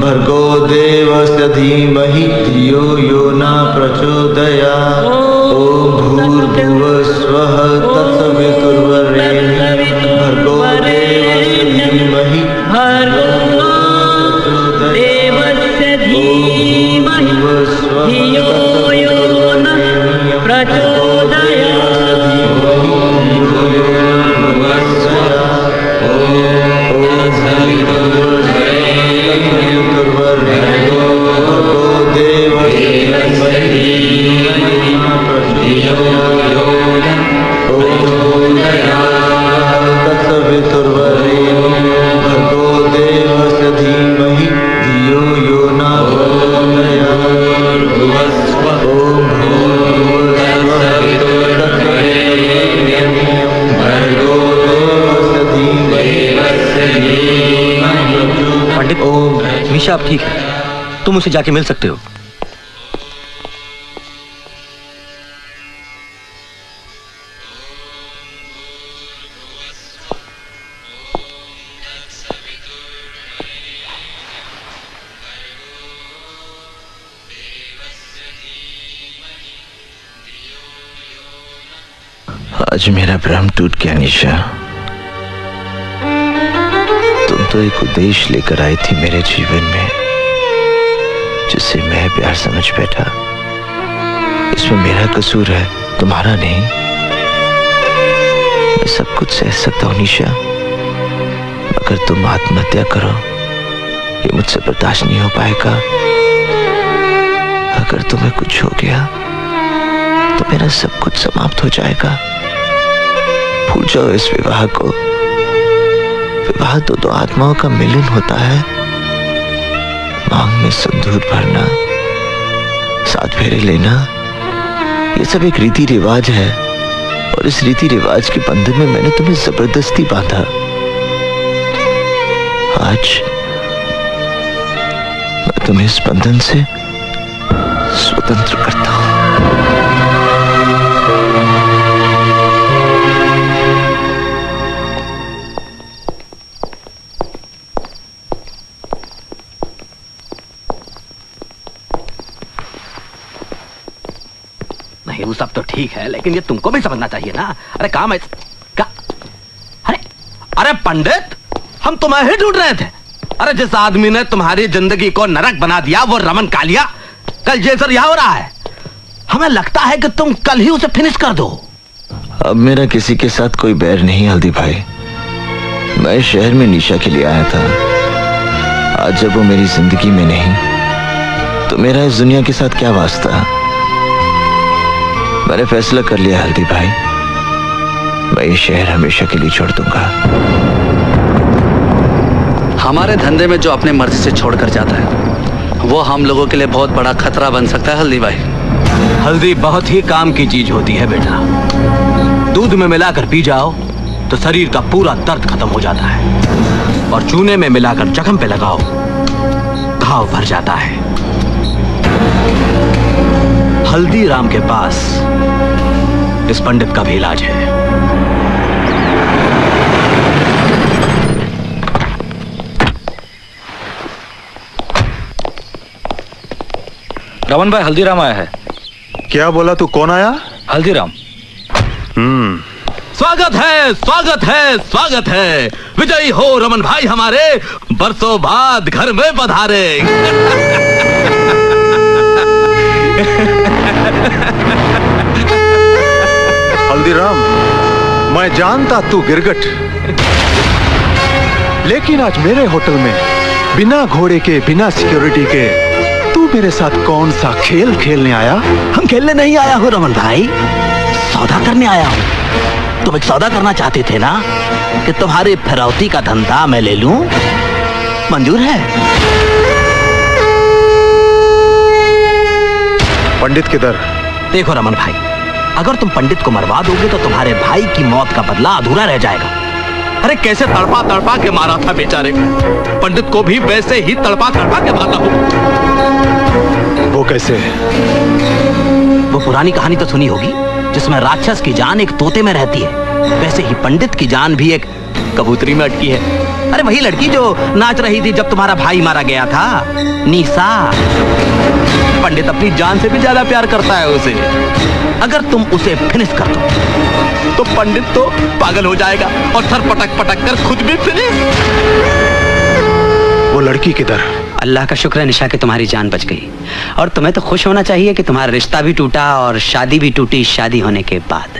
भर्गो देवस्य धीमहि धियो यो न प्रचोदयात्। ओम भूर्भुवस्वः तत्सवितुर्वरेण्यं भर्गो देवस्य धीमहि धियो यो न प्रचोदयात्। निशा अब ठीक है, तुम उसे जाके मिल सकते हो। आज मेरा भ्रम टूट गया निशा। तुम तो एक उद्देश्य लेकर आई थी मेरे जीवन में, जिससे मैं प्यार समझ बैठा। इसमें मेरा कसूर है, तुम्हारा नहीं। मैं सब कुछ सह सकता हूँ निशा, मगर तुम आत्महत्या करो ये मुझसे बर्दाश्त नहीं हो पाएगा। अगर तुम्हें कुछ हो गया तो मेरा सब कुछ समाप्त हो जाएगा। भूल जाओ इस विवाह को। विवाह तो दो आत्माओं का मिलन होता है। मांग में सिंदूर भरना, 7 फेरे लेना, ये सब एक रीति रिवाज है, और इस रीति रिवाज के बंधन में मैंने तुम्हें जबरदस्ती बांधा। आज मैं तुम्हें इस बंधन से स्वतंत्र करता हूं। वो सब तो ठीक है, लेकिन ये तुमको भी समझना चाहिए ना। अरे काम है क्या? अरे पंडित, हम तुम्हें ही ढूंढ रहे थे। अरे जिस आदमी ने तुम्हारी जिंदगी को नरक बना दिया वो रमन कालिया कल जेल से रिहा हो रहा है। हमें लगता है कि तुम कल ही उसे फिनिश कर दो। अब मेरा किसी के साथ कोई बैर नहीं हल्दी भाई। मैं शहर में निशा के लिए आया था। आज जब वो मेरी जिंदगी में नहीं तो मेरा इस दुनिया के साथ क्या वास्ता। मैंने फैसला कर लिया हल्दी भाई, मैं ये शहर हमेशा के लिए छोड़ दूंगा। हमारे धंधे में जो अपने मर्जी से छोड़कर जाता है वो हम लोगों के लिए बहुत बड़ा खतरा बन सकता है हल्दी भाई। हल्दी बहुत ही काम की चीज होती है बेटा। दूध में मिलाकर पी जाओ तो शरीर का पूरा दर्द खत्म हो जाता है, और चूने में मिलाकर जख्म पे लगाओ घाव भर जाता है। हल्दीराम के पास इस पंडित का भी इलाज है। रमन भाई, हल्दीराम आया है। क्या बोला तू? कौन आया? हल्दीराम। स्वागत है, स्वागत है, स्वागत है। विजयी हो रमन भाई हमारे, बरसों बाद घर में पधारे। हल्दीराम, मैं जानता तू गिरगट, लेकिन आज मेरे होटल में बिना घोड़े के, बिना सिक्योरिटी के तू मेरे साथ कौन सा खेल खेलने आया? हम खेलने नहीं आया हूँ रमन भाई, सौदा करने आया हूँ। तुम एक सौदा करना चाहते थे ना, कि तुम्हारी फिरौती का धंधा मैं ले लूं, मंजूर है? पंडित किधर? देखो रमन भाई, अगर तुम पंडित को मरवा दोगे तो तुम्हारे भाई की मौत का बदला अधूरा रह जाएगा। अरे कैसे तड़पा तड़पा के मारा था बेचारे को, पंडित को भी वैसे ही तड़पा तड़पा के मारना हो। वो कैसे? वो पुरानी कहानी तो सुनी होगी, जिसमें राक्षस की जान एक तोते में रहती है, वैसे ही पंडित की जान भी एक कबूतरी में अटकी है। अरे वही लड़की जो नाच रही थी जब तुम्हारा भाई मारा गया था, निशा। पंडित अपनी जान से भी ज्यादा प्यार करता है उसे। अगर तुम उसे फिनिश कर दो तो पंडित तो पागल हो जाएगा और सर पटक पटक कर खुद भी फिनिश। वो लड़की किधर? अल्लाह का शुक्र है निशा कि तुम्हारी जान बच गई। और तुम्हें तो खुश होना चाहिए कि तुम्हारा रिश्ता भी टूटा और शादी भी टूटी शादी होने के बाद।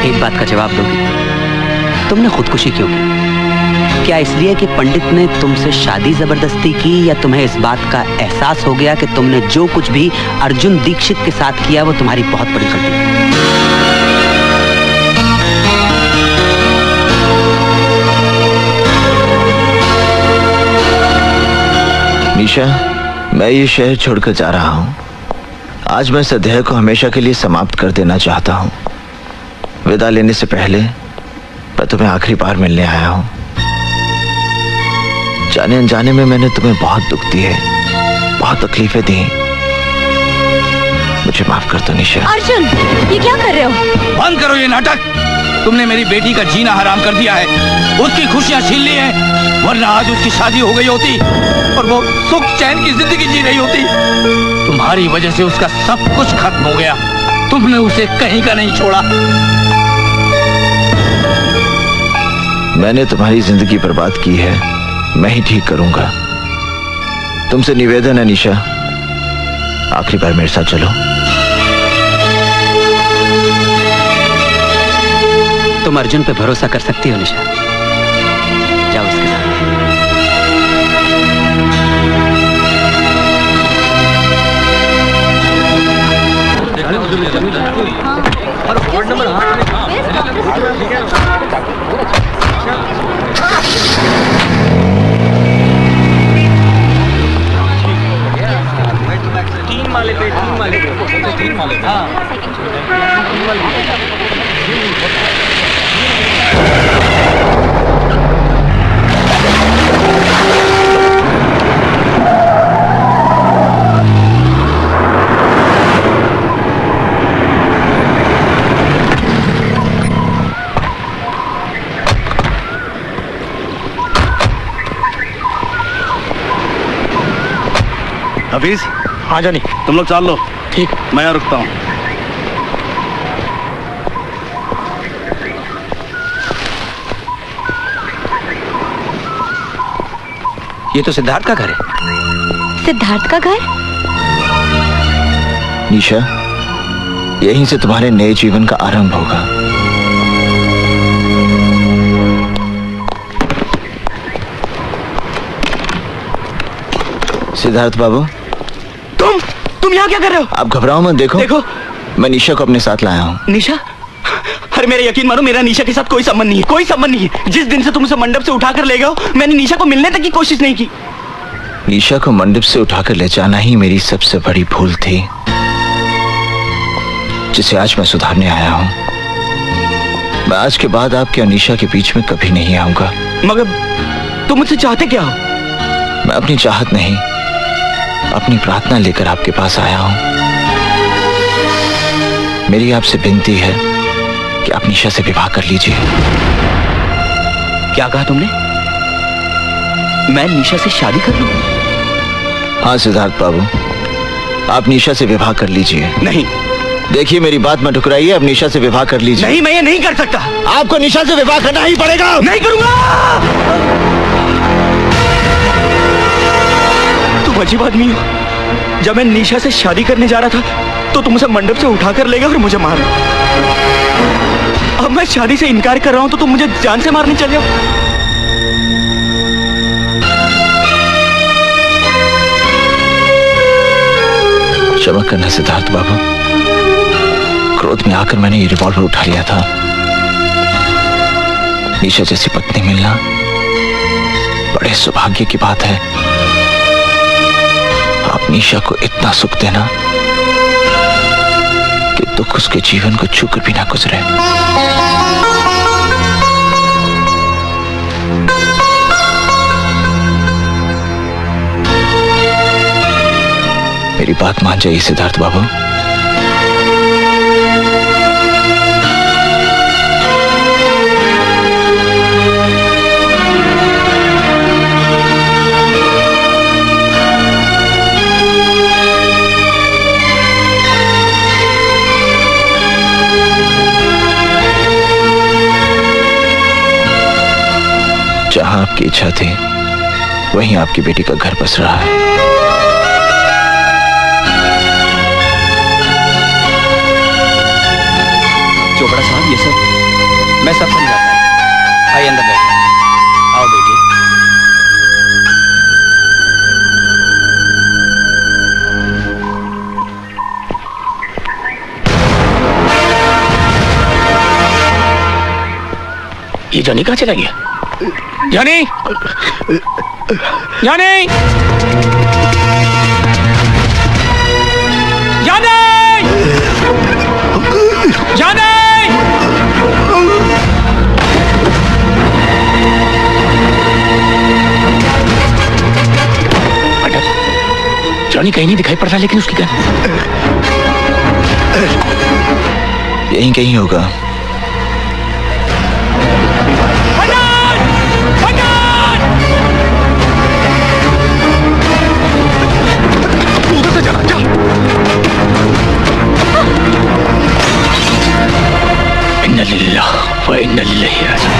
एक बात का जवाब दोगी, तुमने खुदकुशी क्यों की? क्या इसलिए कि पंडित ने तुमसे शादी जबरदस्ती की, या तुम्हें इस बात का एहसास हो गया कि तुमने जो कुछ भी अर्जुन दीक्षित के साथ किया वो तुम्हारी बहुत बड़ी गलती है? निशा, मैं ये शहर छोड़कर जा रहा हूँ। आज मैं इस अध्याय को हमेशा के लिए समाप्त कर देना चाहता हूँ। विदा लेने से पहले मैं तुम्हें आखिरी बार मिलने आया हूँ। जाने अनजाने में मैंने तुम्हें बहुत दुख दिए, बहुत तकलीफें दी। मुझे माफ कर दो निशा। अर्जुन, ये क्या कर रहे हो? बंद करो ये नाटक। तुमने मेरी बेटी का जीना हराम कर दिया है, उसकी खुशियां छीन ली हैं, वरना आज उसकी शादी हो गई होती और वो सुख चैन की जिंदगी जी रही होती। तुम्हारी वजह से उसका सब कुछ खत्म हो गया। तुमने उसे कहीं का नहीं छोड़ा। मैंने तुम्हारी जिंदगी बर्बाद की है, मैं ही ठीक करूंगा। तुमसे निवेदन है निशा, आखिरी बार मेरे साथ चलो। तुम अर्जुन पे भरोसा कर सकती हो निशा, जाओ उसके साथ। हफीज, हाँ जानी, तुम लोग चल लो। ठीक, मैं यहाँ रुकता हूँ। ये तो सिद्धार्थ का घर है। सिद्धार्थ का घर? निशा, यहीं से तुम्हारे नए जीवन का आरंभ होगा। सिद्धार्थ बाबू, तुम यहाँ क्या कर रहे हो? आप घबराओ मत। देखो, मैं निशा को अपने साथ लाया हूँ। निशा? अरे मेरा यकीन मानो, मेरा निशा के साथ कोई संबंध नहीं है, कोई संबंध नहीं है। जिस दिन से तुम उसे मंडप से उठाकर ले गए हो, मैंने निशा को मिलने तक की कोशिश नहीं की। निशा को मंडप से उठाकर ले जाना ही मेरी सबसे बड़ी भूल थी, जिसे आज मैं सुधारने आया हूँ। मैं आज के बाद आपके और निशा के बीच में कभी नहीं आऊंगा। मगर तुम मुझसे चाहते क्या हो? मैं अपनी चाहत नहीं, अपनी प्रार्थना लेकर आपके पास आया हूं। मेरी आपसे विनती है कि आप निशा से विवाह कर लीजिए। क्या कहा तुमने? मैं निशा से शादी कर लूं? हाँ सिद्धार्थ बाबू, आप निशा से विवाह कर लीजिए। नहीं। देखिए मेरी बात मत ठुकराइए, आप निशा से विवाह कर लीजिए। नहीं, मैं ये नहीं कर सकता। आपको निशा से विवाह करना ही पड़ेगा। नहीं करूंगा। तुम अजीब आदमी हो। जब मैं निशा से शादी करने जा रहा था तो तुम उसे मंडप से उठाकर ले गए और मुझे मारा। अब मैं शादी से इनकार कर रहा हूं तो तुम मुझे जान से मारने चले हो। क्षमा करना सिद्धार्थ बाबू, क्रोध में आकर मैंने ये रिवॉल्वर उठा लिया था। निशा जैसी पत्नी मिलना बड़े सौभाग्य की बात है। आप निशा को इतना सुख देना कि दुख उसके जीवन को छूकर भी ना गुजरे। मेरी बात मान जाइए सिद्धार्थ बाबू। जहां आपकी इच्छा थी वहीं आपकी बेटी का घर बस रहा है। चोपड़ा साहब, ये सब मैं सब समझाता हूँ। आइए अंदर बैठिए। आओ बेटी। ये जॉनी कहाँ चला गया? Johnny, Johnny, Johnny, Johnny! Johnny कहीं नहीं दिखाई पड़ रहा, लेकिन उसकी गन यहीं कहीं होगा। उधर से चला, जा। इन्ना लिल्लाह व इन्ना इलैहि राजिऊन।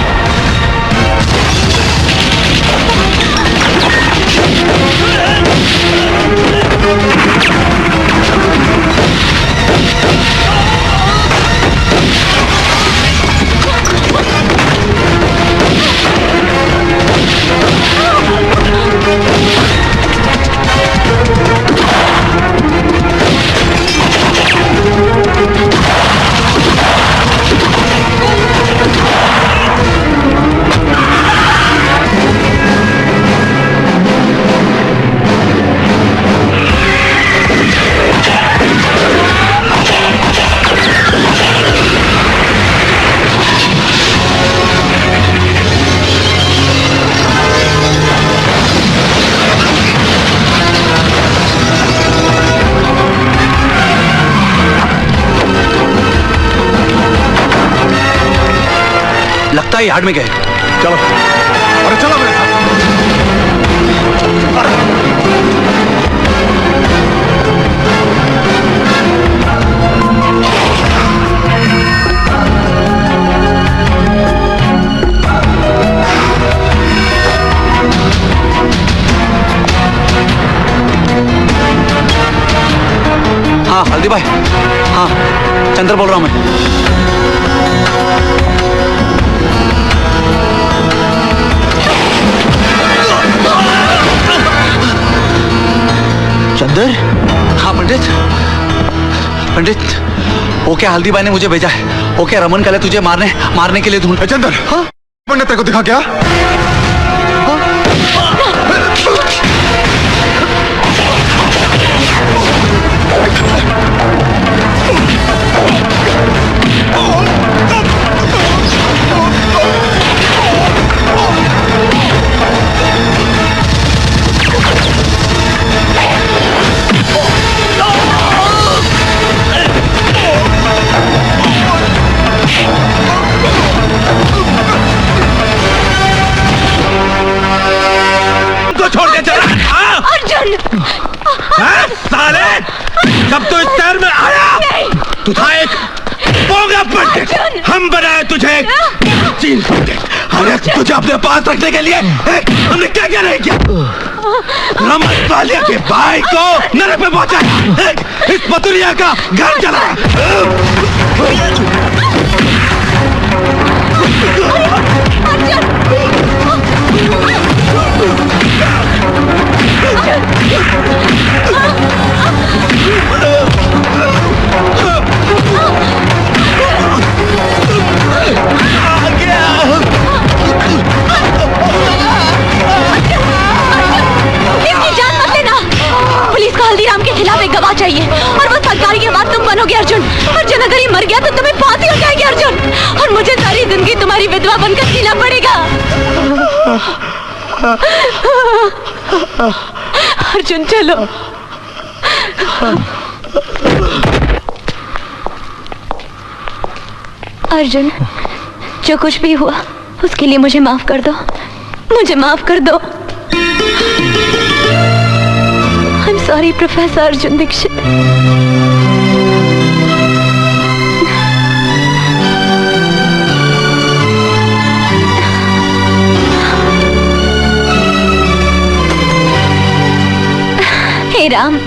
लगता है यार्ड में गए। चलो, अरे चलो मेरे साथ। हाँ हल्दी भाई, हाँ चंद्र बोल रहा हूँ मैं। चंदर? हाँ पंडित, पंडित वो क्या हल्दी भाई ने मुझे भेजा है। वो क्या रमन कल तुझे मारने के लिए ढूंढ। चंदर, हाँ मैंने तेरे को दिखा क्या? छोड़ के चला अर्जुन। साले, जब तू इस शहर में आया तू था एक बोंगा पंडित। हम बनाए तुझे एक चीन पंडित। अरे तुझे अपने पास रखने के लिए हमने क्या क्या नहीं किया। रमन वालिया के भाई को नरक में पहुंचाया, इस पतुरिया का घर जलाया। पुलिस को हल्दीराम के खिलाफ एक गवाह चाहिए और वो सरकारी के बाद तुम बनोगे अर्जुन। अर्जुन अगर ये मर गया तो तुम्हें फांसी हो जाएगी अर्जुन, और मुझे सारी जिंदगी तुम्हारी विधवा बनकर जीना पड़ेगा। अर्जुन चलो। अर्जुन, जो कुछ भी हुआ उसके लिए मुझे माफ कर दो, मुझे माफ कर दो। I'm sorry, professor Arjun Dikshit. Ram.